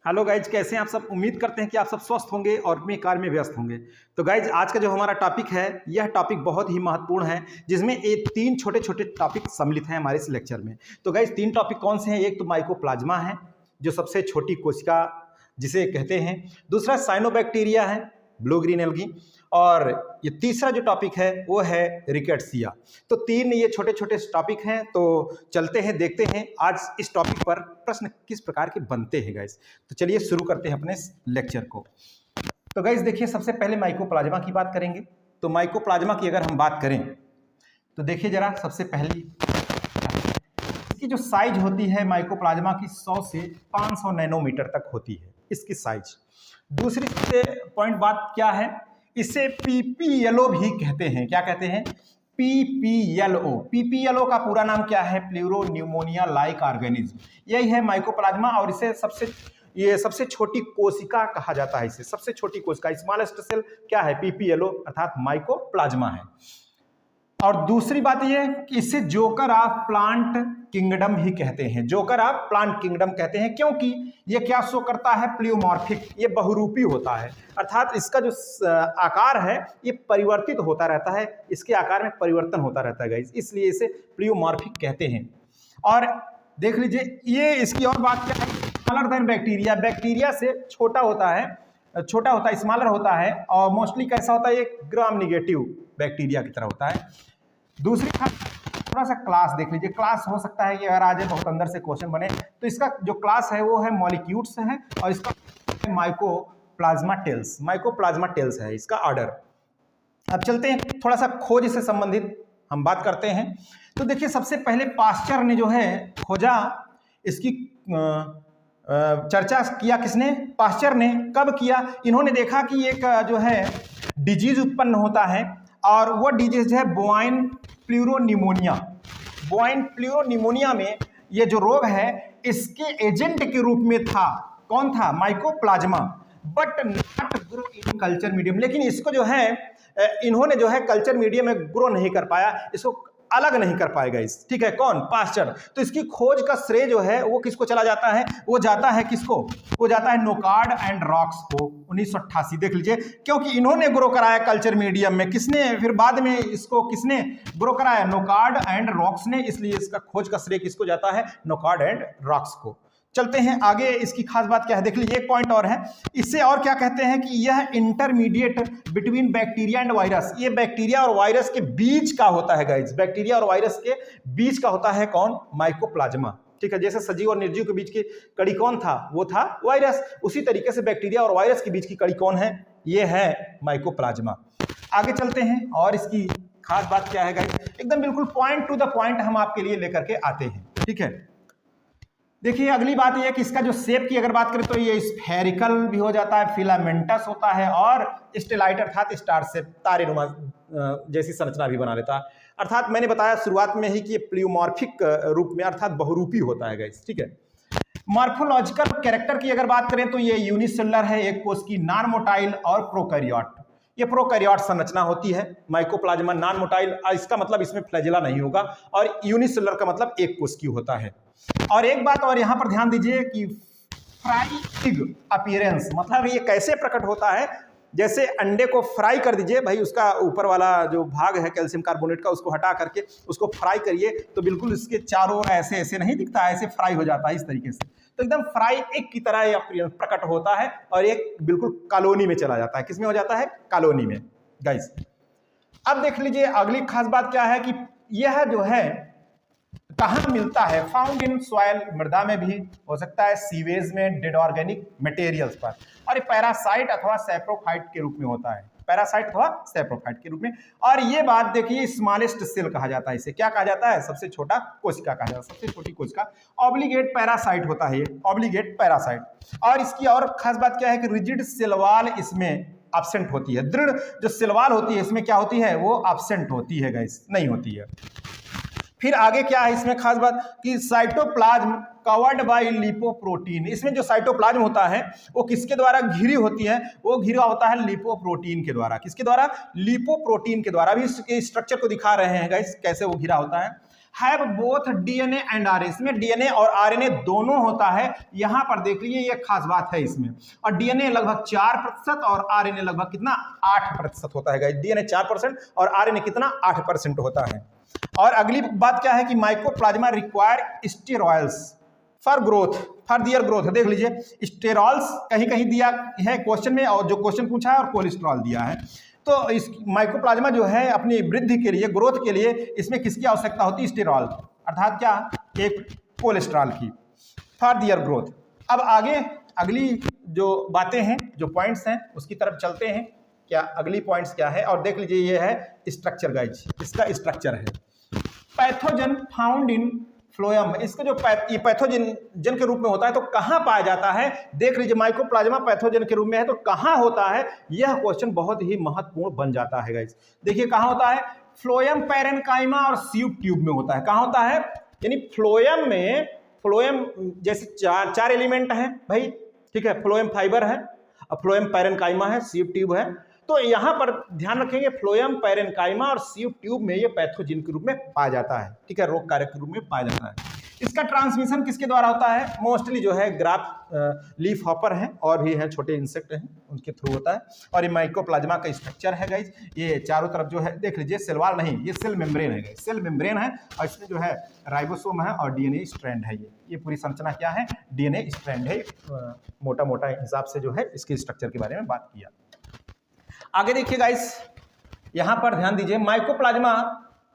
Hello guys, कैसे हैं आप सब। उम्मीद करते हैं कि आप सब स्वस्थ होंगे और अपने कार्य में व्यस्त होंगे। तो गाइज, आज का जो हमारा टॉपिक है, यह टॉपिक बहुत ही महत्वपूर्ण है, जिसमें ये 3 छोटे छोटे टॉपिक सम्मिलित हैं हमारे इस लेक्चर में। तो गाइज, 3 टॉपिक कौन से हैं? एक तो माइकोप्लाज्मा है, जो सबसे छोटी कोशिका जिसे कहते हैं। दूसरा साइनोबैक्टीरिया है, ब्लू ग्रीन एल्गी। और ये तीसरा जो टॉपिक है वो है रिकेट्सिया। तो 3 ये छोटे छोटे टॉपिक हैं। तो चलते हैं, देखते हैं आज इस टॉपिक पर प्रश्न किस प्रकार के बनते हैं गाइस। तो चलिए शुरू करते हैं अपने लेक्चर को। तो गाइस देखिए, सबसे पहले माइकोप्लाज्मा की बात करेंगे। तो माइकोप्लाज्मा की अगर हम बात करें तो देखिए जरा, सबसे पहली इसकी जो साइज होती है माइकोप्लाज्मा की 100 से 500 नैनोमीटर तक होती है इसकी साइज। दूसरी पॉइंट बात क्या है, इसे पीपीएलओ भी कहते हैं। क्या कहते हैं? पीपीएलओ। पीपीएलओ का पूरा नाम क्या है? प्लूरोन्यूमोनिया लाइक ऑर्गेनिज्म। यही है माइकोप्लाज्मा। और इसे सबसे छोटी कोशिका कहा जाता है। इसे सबसे छोटी कोशिका, स्मॉलेस्ट सेल क्या है? पीपीएलओ अर्थात माइकोप्लाज्मा है। और दूसरी बात यह कि इसे जोकर ऑफ प्लांट किंगडम भी कहते हैं। जोकर ऑफ प्लांट किंगडम कहते हैं क्योंकि ये क्या शो करता है? प्लियोमॉर्फिक, ये बहुरूपी होता है। अर्थात इसका जो आकार है ये परिवर्तित होता रहता है, इसके आकार में परिवर्तन होता रहता है गाइस, इसलिए इसे प्लियोमॉर्फिक कहते हैं। और देख लीजिए, ये इसकी और बात क्या है, स्मॉलर देन बैक्टीरिया। बैक्टीरिया से छोटा होता है, स्मॉलर होता है। और मोस्टली कैसा होता है? ये ग्राम निगेटिव बैक्टीरिया की तरह होता है। दूसरी थोड़ा सा क्लास देख लीजिए। क्लास हो सकता है कि अगर आज बहुत अंदर से क्वेश्चन बने, तो इसका जो क्लास है वो है मॉलिक्यूल्स है, और इसका माइकोप्लाज्मा टेल्स। माइकोप्लाज्मा टेल्स है इसका ऑर्डर। अब चलते हैं, थोड़ा सा खोज से संबंधित हम बात करते हैं। तो देखिए, सबसे पहले पास्चर ने जो है खोजा, इसकी चर्चा किया किसने? पास्चर ने। कब किया? इन्होंने देखा कि एक जो है डिजीज उत्पन्न होता है, और वो डिजीज है बोवाइन प्लूरोन्यूमोनिया। बोवाइन प्लूरोन्यूमोनिया में ये जो रोग है, इसके एजेंट के रूप में था कौन था? Mycoplasma. But not grow in culture medium. लेकिन इसको जो है इन्होंने जो है कल्चर मीडियम में ग्रो नहीं कर पाया, इसको अलग नहीं कर पाएगा इस, ठीक है? कौन? पास्चर। तो इसकी खोज का श्रेय जो है वो किसको चला जाता है? वो जाता है किसको? वो जाता है नोकार्ड एंड रॉक्स को, 1988। देख लीजिए, क्योंकि इन्होंने ग्रो कराया कल्चर मीडियम में। किसने फिर बाद में इसको किसने ग्रो कराया? नोकार्ड एंड रॉक्स ने। इसलिए इसका खोज का श्रेय किसको जाता है? नोकार्ड एंड रॉक्स को। चलते हैं आगे। इसकी खास बात क्या है देख लीजिए, एक पॉइंट और है। इससे और क्या कहते हैं कि यह intermediate between bacteria and virus. ये बैक्टीरिया और वायरस के बीच का होता है गाइस। बैक्टीरिया और वायरस के बीच का होता है कौन? माइकोप्लाज्मा। ठीक है, जैसे सजीव और निर्जीव के बीच की कड़ी कौन था? वो था वायरस। उसी तरीके से बैक्टीरिया और वायरस के बीच की कड़ी कौन है? ये है माइकोप्लाज्मा। आगे चलते हैं, और इसकी खास बात क्या है गाइस, एकदम बिल्कुल पॉइंट टू द पॉइंट हम आपके लिए लेकर के आते हैं। ठीक है, देखिए अगली बात यह है कि इसका जो शेप की अगर बात करें तो ये स्फेरिकल भी हो जाता है, फिलामेंटस होता है, और स्टेलाइट अर्थात स्टार शेप, तारेनुमा जैसी संरचना भी बना लेता है। अर्थात मैंने बताया शुरुआत में ही कि ये प्लियोमॉर्फिक रूप में अर्थात बहुरूपी होता है गाइस। ठीक है, मॉर्फोलॉजिकल कैरेक्टर की अगर बात करें तो ये यूनिसेलुलर है, एक कोश की, नॉन मोटाइल और प्रोकैरियोट। ये प्रोकैरियोट संरचना होती है। माइकोप्लाज्मा नॉन मोटाइल, इसका मतलब इसमें फ्लैजेला नहीं होगा, और यूनिसेलुलर का मतलब एक कोशिकीय होता है। और एक बात और यहां पर ध्यान दीजिए कि फ्राई एग अपीयरेंस, मतलब ये कैसे प्रकट होता है? जैसे अंडे को फ्राई कर दीजिए भाई, उसका ऊपर वाला जो भाग है कैल्शियम कार्बोनेट का, उसको हटा करके उसको फ्राई करिए, तो बिल्कुल इसके चारों ओर ऐसे ऐसे नहीं दिखता, ऐसे फ्राई हो जाता है इस तरीके से। तो एकदम फ्राई एग की तरह ये प्रकट होता है, और एक बिल्कुल कॉलोनी में चला जाता है। किसमें हो जाता है? कॉलोनी में गाइस। अब देख लीजिए अगली खास बात क्या है कि यह जो है कहाँ मिलता है? फाउंड इन सॉइल, मृदा में भी हो सकता है, सीवेज में, डेड ऑर्गेनिक मटेरियल्स पर, और ये पैरासाइट अथवा सैप्रोफाइट के रूप में होता है। पैरासाइट अथवा सैप्रोफाइट के रूप में। और ये बात देखिए, स्मॉलेस्ट सेल कहा जाता है इसे। क्या कहा जाता है? सबसे छोटा कोशिका कहा जाता है, सबसे छोटी कोशिका। ऑब्लिगेट पैरासाइट होता है ये, ऑब्लिगेट पैरासाइट। और इसकी और खास बात क्या है कि रिजिड सेलवाल इसमें एब्सेंट होती है। दृढ़ जो सेलवाल होती है इसमें क्या होती है? वो एब्सेंट होती है गाइस, नहीं होती है। फिर आगे क्या है इसमें खास बात कि साइटोप्लाज्म कवर्ड बाय लिपोप्रोटीन। इसमें जो साइटोप्लाज्म होता है वो किसके द्वारा घिरी होती है? वो घिरा होता है लिपोप्रोटीन के द्वारा। किसके द्वारा? लिपोप्रोटीन के द्वारा। भी इसके स्ट्रक्चर को दिखा रहे हैं गाइस, कैसे वो घिरा होता है। Have both DNA and RNA, इसमें डीएनए और आरएनए दोनों होता है। यहां पर देख लीजिए ये खास बात है इसमें। और डीएनए लगभग 4% और आरएनए लगभग कितना 8% होता है। डीएनए 4% और आरएनए कितना 8% होता है। और अगली बात क्या है कि mycoplasma require sterols for growth, for their growth. देख लीजिए स्टेरॉल्स कहीं कहीं दिया है क्वेश्चन में, और जो क्वेश्चन पूछा है, और कोलेस्ट्रॉल दिया है। तो इस माइकोप्लाज्मा जो है अपनी वृद्धि के लिए, ग्रोथ के लिए, इसमें किसकी आवश्यकता होती है? स्टेरॉल, अर्थात क्या, एक कोलेस्ट्रॉल की, फॉर दियर ग्रोथ। अब आगे अगली जो बातें हैं, जो पॉइंट्स हैं, उसकी तरफ चलते हैं। क्या अगली पॉइंट्स क्या है? और देख लीजिए ये है स्ट्रक्चर गाइज, इसका स्ट्रक्चर है पैथोजन फाउंड इन फ्लोएम। इसका जो ये पैथोजन के रूप में होता है तो कहाँ पाया जाता है? देख लीजिए माइकोप्लाज्मा पैथोजन के रूप में है तो कहाँ होता है? यह क्वेश्चन बहुत ही महत्वपूर्ण बन जाता है गाइस। देखिए कहाँ होता है? फ्लोएम पैरेन्काइमा और सीव ट्यूब में होता है। कहाँ होता है? यानी फ्लोएम में, फ्लोएम जैसे चार एलिमेंट हैं भाई, ठीक है, फ्लोएम फाइबर है, फ्लोएम पैरेन्काइमा है, सीव ट्यूब है। तो यहां पर ध्यान रखेंगे फ्लोएम पैरेन्काइमा और सीव ट्यूब में ये पैथोजिन के रूप में पाया जाता है, ठीक है, रोग कारक के रूप में पाया जाता है। इसका ट्रांसमिशन किसके द्वारा होता है? मोस्टली जो है ग्राफ लीफ हॉपर है और भी है, छोटे इंसेक्ट हैं, उनके थ्रू होता है। और ये माइकोप्लाज्मा का स्ट्रक्चर है गाइज। ये चारों तरफ जो है देख लीजिए, सेल वॉल नहीं, ये सेल मेम्ब्रेन है गाइज, सेल मेम्ब्रेन है। और इसमें जो है राइबोसोम है और डीएनए स्ट्रैंड है। ये पूरी संरचना क्या है? डीएनए स्ट्रैंड है। मोटा मोटा हिसाब से जो है इसके स्ट्रक्चर के बारे में बात किया। आगे देखिए गाइस, यहां पर ध्यान दीजिए, माइकोप्लाज्मा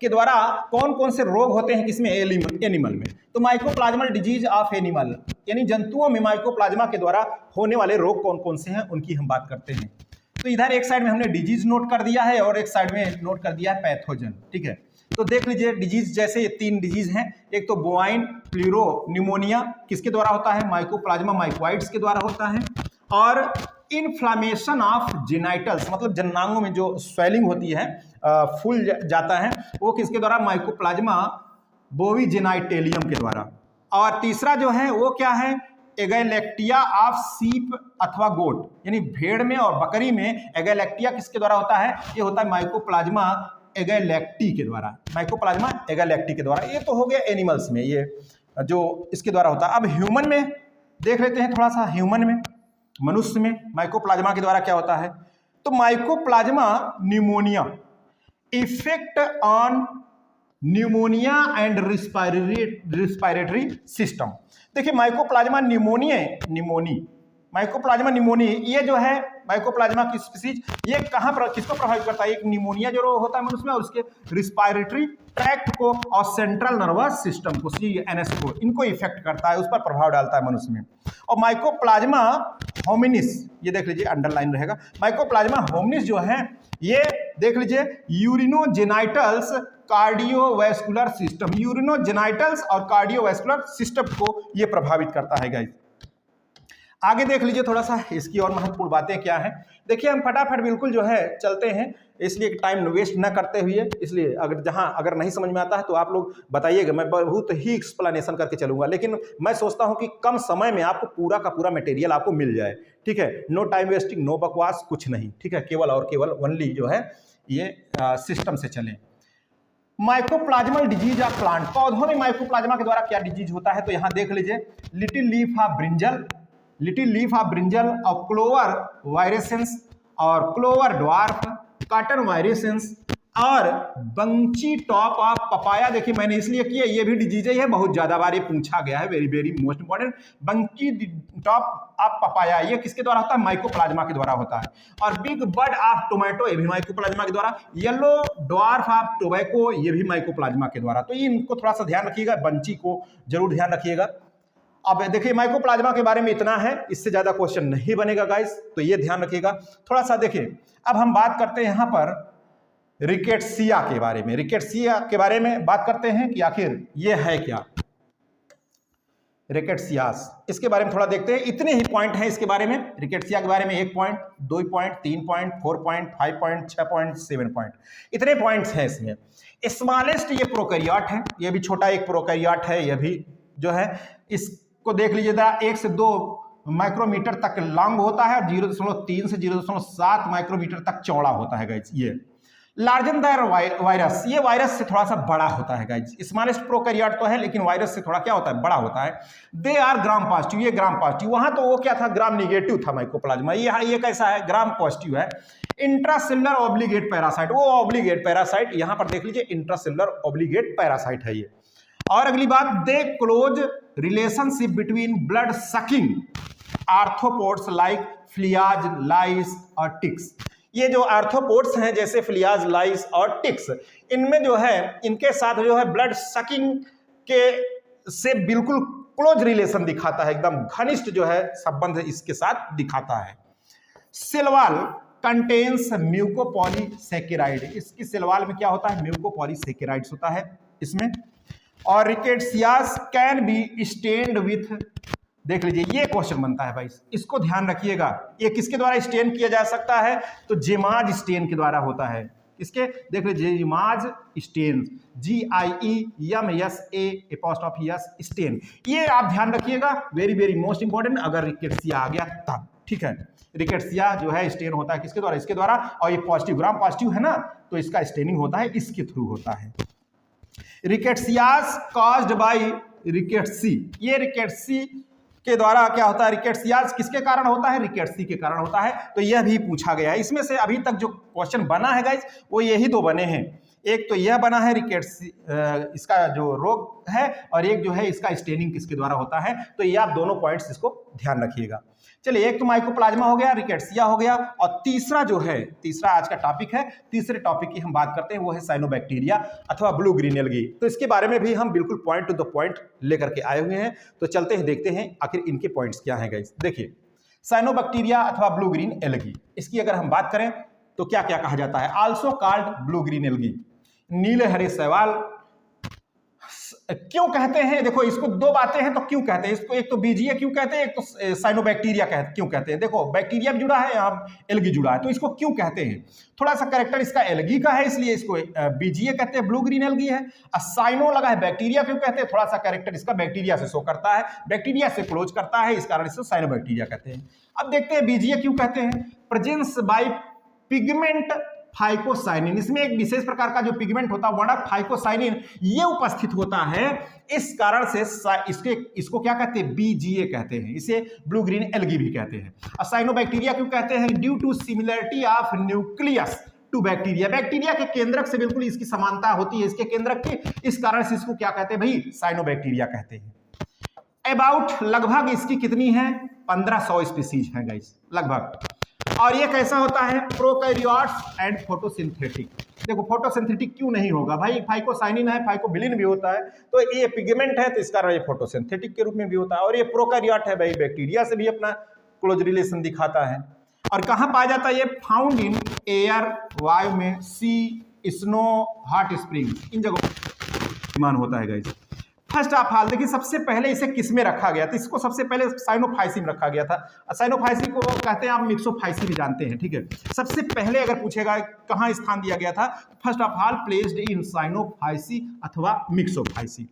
के द्वारा कौन कौन से रोग होते हैं किसमें? एनिमल में। तो माइकोप्लाज्मल डिजीज ऑफ एनिमल, यानी जंतुओं में माइकोप्लाज्मा के द्वारा होने वाले रोग कौन कौन से हैं, उनकी हम बात करते हैं। तो इधर एक साइड में हमने डिजीज नोट कर दिया है और एक साइड में नोट कर दिया है पैथोजन, ठीक है। तो देख लीजिए डिजीज, जैसे ये 3 डिजीज हैं। एक तो बोवाइन प्लूरो निमोनिया किसके द्वारा होता है? माइकोप्लाज्मा माइकोइड्स के द्वारा होता है। और इन्फ्लामेशन ऑफ जेनाइटल्स, मतलब जननांगों में जो स्वेलिंग होती है, फूल जाता है, वो किसके द्वारा? माइकोप्लाज्मा बोवीजेनाइटेलियम के द्वारा। और तीसरा जो है वो क्या है? एगैलेक्टिया ऑफ सीप अथवा गोट, यानी भेड़ में और बकरी में एगैलेक्टिया किसके द्वारा होता है? ये होता है माइकोप्लाज्मा एगैलेक्टी के द्वारा, माइकोप्लाज्मा एगैलेक्टी के द्वारा। ये तो हो गया एनिमल्स में, ये जो इसके द्वारा होता है। अब ह्यूमन में देख लेते हैं थोड़ा सा। ह्यूमन में, मनुष्य में माइकोप्लाज्मा के द्वारा क्या होता है? तो mycoplasma pneumonia, effect on pneumonia and respiratory system. देखिए माइकोप्लाज्मा माइकोप्लाज्मा निमोनी, ये जो है माइकोप्लाज्मा की स्पीसीज, ये कहाँ पर किसको प्रभावित करता है? एक निमोनिया जो होता है मनुष्य में, और उसके रिस्पायरेटरी ट्रैक्ट को और सेंट्रल नर्वस सिस्टम को, CNS को, इनको इफेक्ट करता है, उस पर प्रभाव डालता है मनुष्य में। और माइकोप्लाज्मा होमिनिस, ये देख लीजिए अंडरलाइन रहेगा, माइकोप्लाज्मा होमिनिस जो है ये देख लीजिए यूरिनोजेनाइटल्स कार्डियोवैस्कुलर सिस्टम, यूरिनोजेनाइटल्स और कार्डियोवैस्कुलर सिस्टम को ये प्रभावित करता है गाइस। आगे देख लीजिए थोड़ा सा इसकी और महत्वपूर्ण बातें क्या हैं। देखिए हम फटाफट बिल्कुल जो है चलते हैं, इसलिए टाइम वेस्ट न करते हुए, इसलिए अगर नहीं समझ में आता है तो आप लोग बताइएगा, मैं बहुत ही एक्सप्लेनेशन करके चलूंगा। लेकिन मैं सोचता हूं कि कम समय में आपको पूरा का पूरा मटेरियल आपको मिल जाए, ठीक है। नो टाइम वेस्टिंग, नो बकवास, कुछ नहीं, ठीक है। केवल और केवल ओनली जो है ये सिस्टम से चले। माइकोप्लाज्मल डिजीज ऑफ प्लांट, पौधों में माइकोप्लाज्मा के द्वारा क्या डिजीज होता है? तो यहाँ देख लीजिए लिटिल लीफ ऑफ ब्रिंजल और क्लोवर वायरेसेंस और क्लोवर ड्वार्फ, कॉटन वायरेसेंस और बंची टॉप ऑफ पपाया। देखिए मैंने इसलिए किया, ये भी डिजीज है, बहुत ज्यादा बार ये पूछा गया है, very very most important. Bunchy top of papaya ये किसके द्वारा होता है? माइकोप्लाज्मा के द्वारा होता है। और बिग बड ऑफ टोमेटो, ये भी माइकोप्लाज्मा के द्वारा। येलो ड्वार्फ ऑफ टोबैको, ये भी माइकोप्लाज्मा के द्वारा। तो इनको थोड़ा सा ध्यान रखिएगा, बंची को जरूर ध्यान रखिएगा। अब देखिए माइकोप्लाज्मा के बारे में इतना है, इससे ज्यादा क्वेश्चन नहीं बनेगा गाइस, तो ये ध्यान रखिएगा थोड़ा सा। देखिए अब हम बात करते हैं यहाँ पर रिकेट्सिया के बारे में। रिकेट्सिया के बारे में बात करते हैं कि आखिर ये है क्या रिकेट्सियास, इसके बारे में थोड़ा देखते हैं। इतने ही पॉइंट हैं इसके बारे में, रिकेट्सिया के बारे में 1 point, 2 point, 3 point, 4 point, 5 point, 6 point, 7 point, इतने पॉइंट्स हैं इसमें। स्मॉलेस्ट ये प्रोकैरियोट है, ये भी छोटा एक प्रोकैरियोट है, ये भी जो है इसको देख लीजिए, 1 से 2 माइक्रोमीटर तक लॉन्ग होता है और 0.3 से 0.7 माइक्रोमीटर तक चौड़ा होता है गाइस ये। लार्जर दैन वायरस, ये वायरस से थोड़ा सा बड़ा होता है गाइज। स्मॉलेस्ट प्रोकैरियोट तो है लेकिन वायरस से थोड़ा क्या होता है, बड़ा होता है। दे आर ग्राम पॉजिटिव, ये ग्राम पॉजिटिव, वहां तो वो क्या था, ग्राम निगेटिव था माइकोप्लाज्मा, ये कैसा है, ग्राम पॉजिटिव है। इंट्रासेलुलर ऑब्लिगेट पैरासाइट, वो ऑब्लिगेट पैरासाइट, यहां पर देख लीजिए इंट्रासेलुलर ऑब्लिगेट पैरासाइट है ये। और अगली बात, the close relationship between blood sucking arthropods like fleas, lice और टिक्स। ये जो आर्थ्रोपोड्स हैं जैसे फ्लियाज, लाइस और टिक्स, इनमें जो है, इनके साथ जो है ब्लड सकिंग के से बिल्कुल क्लोज रिलेशन दिखाता है, एकदम घनिष्ठ जो है संबंध इसके साथ दिखाता है। सेलवाल कंटेन्स म्यूकोपॉलीसैकेराइड, इसकी सेलवाल में क्या होता है, म्यूकोपॉलीसैकेराइड्स होता है इसमें। और रिकेट्सियास कैन बी स्टेन्ड विथ, देख लीजिए ये क्वेश्चन बनता है भाई, इसको ध्यान रखिएगा। ये किसके द्वारा स्टेन किया जा सकता है, तो जेमाज स्टेन के द्वारा होता है। इसके देख लीजिए जेमाज स्टेन, GIEMSA'S स्टेन, ये आप ध्यान रखिएगा, वेरी वेरी मोस्ट इंपॉर्टेंट, अगर रिकेट्सिया आ गया तब, ठीक है। रिकेट्सिया जो है स्टेन होता है किसके द्वारा, इसके द्वारा, और ये पॉजिटिव ग्राम पॉजिटिव है ना, तो इसका स्टेनिंग होता है इसके थ्रू होता है। रिकेट्सियास कॉज्ड बाय रिकेट्सी, ये रिकेट्सी के द्वारा क्या होता है, रिकेट्सियास किसके कारण होता है, रिकेट्सी के कारण होता है। तो यह भी पूछा गया है। इसमें से अभी तक जो क्वेश्चन बना है गाइज, वो यही दो बने हैं। एक तो यह बना है रिकेट्सी, इसका जो रोग है, और एक जो है इसका स्टेनिंग किसके द्वारा होता है। तो ये आप दोनों पॉइंट्स इसको ध्यान रखिएगा। चलिए, एक तो माइकोप्लाज्मा हो गया, रिकेट्सिया हो गया, और तीसरा जो है, तीसरा आज का टॉपिक है, तीसरे टॉपिक की हम बात करते हैं, वो है साइनोबैक्टीरिया अथवा ब्लू ग्रीन एल्गी। तो इसके बारे में भी हम बिल्कुल पॉइंट टू द पॉइंट लेकर के आए हुए हैं। तो चलते हैं, देखते हैं आखिर इनके पॉइंट्स क्या हैं गाइस। देखिए, साइनोबैक्टीरिया अथवा ब्लू ग्रीन एल्गी, इसकी अगर हम बात करें तो क्या क्या कहा जाता है, also called blue green algae, नीले हरे शैवाल। क्यों कहते हैं, देखो इसको दो बातें हैं, तो क्यों कहते हैं इसको, एक तो बीजीए क्यों कहते हैं, एक तो साइनोबैक्टीरिया क्यों कहते हैं। देखो बैक्टीरिया भी जुड़ा है, यहाँ एल्गी जुड़ा है, तो इसको क्यों कहते हैं, थोड़ा सा कैरेक्टर इसका एल्गी का है, इसलिए इसको बीजीए कहते हैं, ब्लू ग्रीन एल्गी है। साइनो लगा है, बैक्टीरिया क्यों कहते हैं, थोड़ा सा कैरेक्टर इसका बैक्टीरिया से शो करता है, बैक्टीरिया से क्लोज करता है, इस कारण इसको साइनोबैक्टीरिया कहते हैं। अब देखते हैं बीजीए क्यों कहते हैं, प्रेजेंस बाय पिगमेंट फाइकोसाइनिन, इसमें एक विशेष प्रकार का जो पिगमेंट होता है वर्णक फाइकोसाइनिन, ये उपस्थित होता है, इस कारण से इसको क्या कहते हैं, बीजीए कहते हैं, इसे ब्लू ग्रीन एल्गी भी कहते हैं। और साइनोबैक्टीरिया क्यों कहते हैं, due to similarity of nucleus to bacteria, bacteria के केंद्रक से बिल्कुल इसकी समानता होती है इसके केंद्रक की, इस कारण से इसको क्या कहते हैं भाई, साइनोबैक्टीरिया कहते हैं। अबाउट, लगभग इसकी कितनी है, 1500 स्पीसीज है गाइस लगभग। और ये कैसा होता है, प्रोकैरियोट्स एंड फोटोसिंथेटिक। देखो फोटोसिंथेटिक क्यों नहीं होगा भाई, फाइकोसाइनिन है, फाइकोबिलिन भी होता है, तो ये पिगमेंट है, तो इस कारण ये फोटोसिंथेटिक के रूप में भी होता है। और ये प्रोकैरियोट है भाई, बैक्टीरिया से भी अपना क्लोज रिलेशन दिखाता है। और कहाँ पाया जाता है ये, फाउंड इन एयर, वायु में, सी, स्नो, हॉट स्प्रिंग, इन जगहों मान होता है गाइस। फर्स्ट ऑफ ऑल देखिए, सबसे पहले इसे किस में रखा गया था, इसको सबसे पहले साइनोफाइसी में रखा गया था। साइनोफाइसी को कहते हैं आप मिक्सोफाइसी भी जानते हैं, ठीक है। सबसे पहले अगर पूछेगा कहाँ स्थान दिया गया था, first of all placed in Cyanophyceae अथवा Myxophyceae.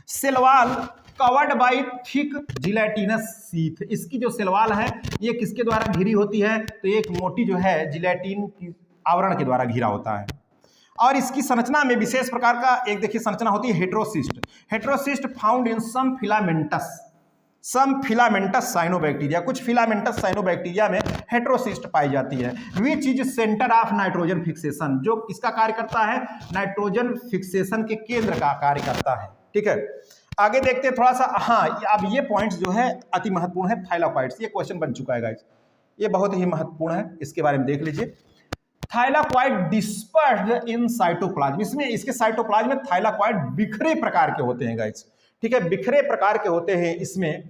Cell wall covered by thick gelatinous sheath, इसकी जो सेलवाल है ये किसके द्वारा घिरी होती है, तो एक मोटी जो है जिलेटिन की आवरण के द्वारा घिरा होता है। और इसकी संरचना में विशेष प्रकार का एक देखिए संरचना होती है heterocyst, heterocyst found in some filamentous cyanobacteria, कुछ फिलामेंटस साइनोबैक्टीरिया में हेट्रोसिस्ट पाई जाती है। Which is centre of nitrogen fixation, जो किसका कार्य करता है, नाइट्रोजन फिक्सेशन के केंद्र का कार्य करता है, ठीक है। आगे देखते हैं थोड़ा सा, हाँ अब ये पॉइंट्स जो है अति महत्वपूर्ण है, थाइलाकॉइड्स, ये क्वेश्चन बन चुका है गाइस, ये बहुत ही महत्वपूर्ण है, इसके बारे में देख लीजिए। थाइलाकॉइड डिस्पर्स्ड इन साइटोप्लाज्म, इसमें इसके साइटोप्लाज्म में थाइलाकॉइड बिखरे प्रकार के होते हैं गाइस, ठीक है, बिखरे प्रकार के होते हैं इसमें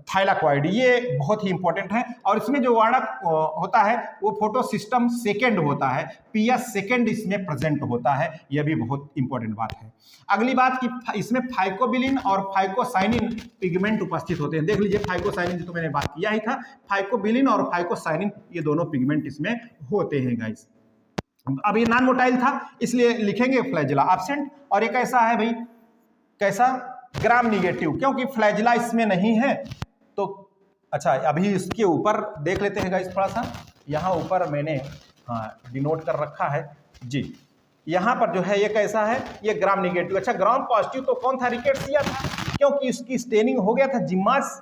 थाइलाकॉइड, ये बहुत ही इंपॉर्टेंट है। और इसमें जो वर्णक होता है वो फोटोसिस्टम सेकेंड होता है, PS सेकेंड इसमें प्रेजेंट होता है, यह भी बहुत इंपॉर्टेंट बात है। अगली बात कि इसमें फाइकोबिलिन और फाइकोसाइनिन पिगमेंट उपस्थित होते हैं, देख लीजिए फाइकोसाइनिन जो तो मैंने बात किया ही था, फाइकोबिलिन और फाइकोसाइनिन ये दोनों पिगमेंट इसमें होते हैं गाइस। अब ये नॉन मोटाइल था इसलिए लिखेंगे फ्लैजिला एब्सेंट, और ये कैसा है भाई, कैसा, ग्राम निगेटिव, क्योंकि फ्लैजिला इसमें नहीं है। तो अच्छा अभी इसके ऊपर देख लेते हैं गाइस, थोड़ा सा यहाँ ऊपर मैंने हाँ डिनोट कर रखा है, जी, यहाँ पर जो है ये कैसा है, ये ग्राम नेगेटिव। अच्छा, ग्राम पॉजिटिव तो कौन था, रिकेट्सिया था, क्योंकि इसकी स्टेनिंग हो गया था जिम्मास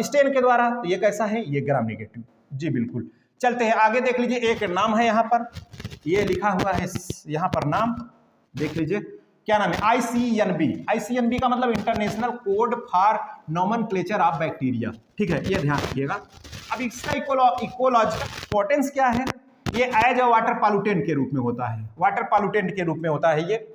स्टेन के द्वारा, तो ये कैसा है, ये ग्राम नेगेटिव। जी बिल्कुल। चलते हैं आगे, देख लीजिए एक नाम है यहाँ पर, ये लिखा हुआ है यहाँ पर नाम, देख लीजिए क्या नाम है, ICNB। ICNB का मतलब international code for nomenclature of bacteria, ठीक है, ये ध्यान रखिएगा। अब इसका इकोलॉजिकल इंपॉर्टेंस क्या है, ये एज अ वाटर पॉल्यूटेंट के रूप में होता है, वाटर पॉल्यूटेंट के रूप में होता है ये।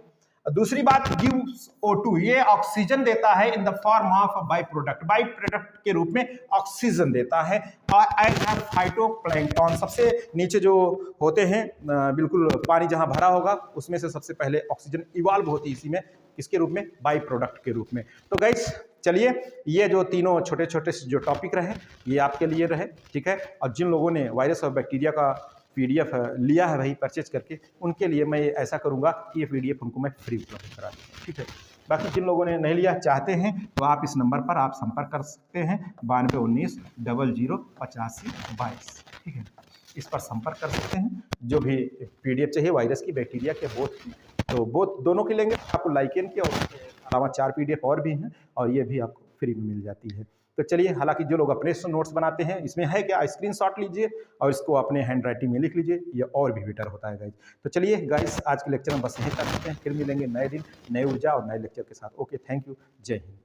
दूसरी बात, गिव्स O2, ये ऑक्सीजन देता है in the form of by product के रूप में ऑक्सीजन देता है। और एज अ फाइटोप्लैंक्टन, सबसे नीचे जो होते हैं बिल्कुल पानी जहां भरा होगा उसमें से सबसे पहले ऑक्सीजन इवॉल्व होती है इसी में, किसके रूप में, बाई प्रोडक्ट के रूप में। तो गाइस चलिए, ये जो तीनों छोटे छोटे जो टॉपिक रहे ये आपके लिए रहे, ठीक है। और जिन लोगों ने वायरस और बैक्टीरिया का PDF लिया है भाई परचेज करके, उनके लिए मैं ऐसा करूंगा कि ये PDF उनको मैं फ्री उपलब्ध करा दूँ, ठीक है। बाकी जिन लोगों ने नहीं लिया चाहते हैं तो आप इस नंबर पर आप संपर्क कर सकते हैं, 9219 00 85 22, ठीक है, इस पर संपर्क कर सकते हैं। जो भी PDF चाहिए वायरस की, बैक्टीरिया के, बोथ दोनों के लेंगे, आपको लाइकेन के और अलावा 4 PDF और भी हैं, और ये भी आपको फ्री में मिल जाती है। तो चलिए, हालांकि जो लोग अपने नोट्स बनाते हैं, इसमें है क्या, स्क्रीनशॉट लीजिए और इसको अपने हैंड राइटिंग में लिख लीजिए, ये और भी बेटर होता है गाइज। तो चलिए गाइज, आज के लेक्चर में बस यहीं तक करते हैं, फिर मिलेंगे नए दिन, नए ऊर्जा और नए लेक्चर के साथ। ओके, थैंक यू, जय हिंद।